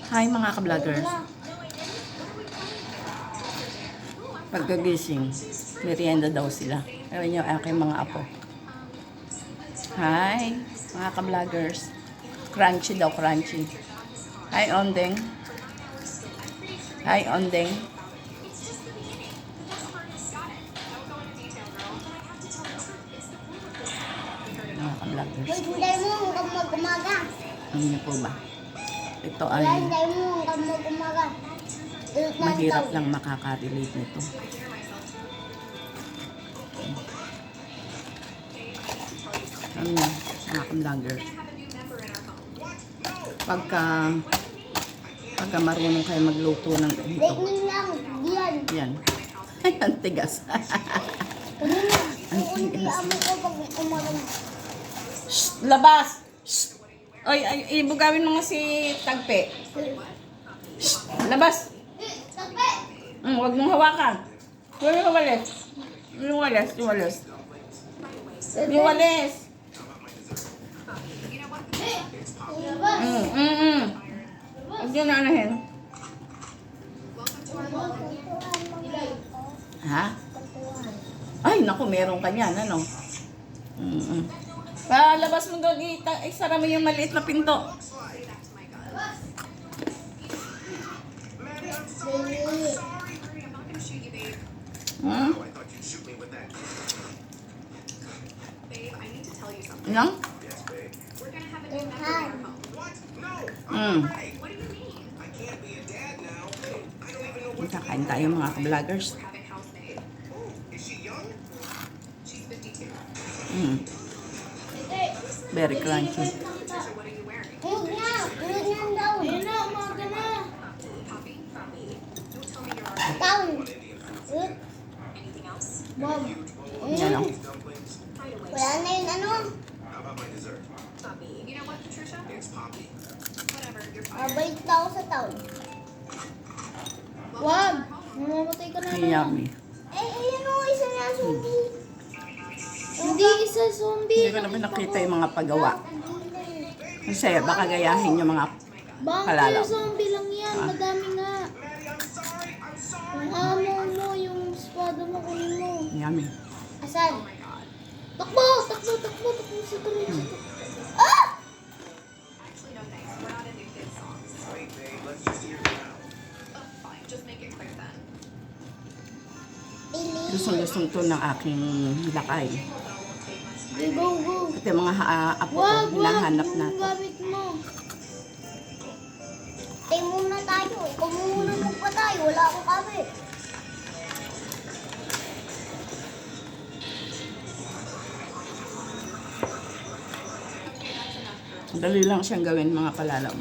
Hi mga ka-vloggers. Pagkagising, merienda daw sila. Ewan yung aking mga apo. Hi mga ka-vloggers. Crunchy daw, crunchy. Hi Ondeng. Hi Ondeng. Mga ka-vloggers. Hindi mo hanggang mag-umaga. Ano niyo po ba? Ito ay Hindi mo hanggang mag-umaga. mahirap lang makaka-relate nito. Ano yan, mga ka-vloggers. Pagka marunong kayo magluto ng ito. Tignan lang, diyan. Yan. Ay, ang tigas. Kunin mo. Ang Kunin tigas. mo ko pag umaga. Shh! Labas! Shh! Oy, ibugawin mo nga si Tagpe. Shh! Labas! Tabi! Huwag mong hawakan. Huwag mong walis. Yung walis, yung walis. Yung walis. Huwag yun na anahin. Ha? Ay, naku, meron ka niyan, ano? Palabas mo doon, isara mo yung maliit na pinto. Hmm? Ano? Kakain tayo mga ka-vloggers. Very crunchy. Huwag na. Huwag na daw. Ayun na, umaga na. Taon. Bob. Yan o. Wala na yung ano. Balik na ako sa taon. Wag. Mamamatay ka na. Yummy. Ayun o, isa na zombie. Hindi isa zombie. Hindi ko naman nakita yung mga paggawa. Kasi baka gayahin yung mga kalalaw. Bangkay zombie lang yan. Madami nga. Yung amo mo, yung espada mo, kunin mo. Yummy. Asan? Takbo! Takbo! Takbo! Takbo sa tuloy. Ah! Gustong-gustong to ng aking lakay. Go, go. At yung mga apo ko, Wag, wag. hinahanap Yung natin. gamit mo. Tayo muna tayo. Ikaw muna magpatay. Wala akong gamit. Dali lang siyang gawin mga kalalaw.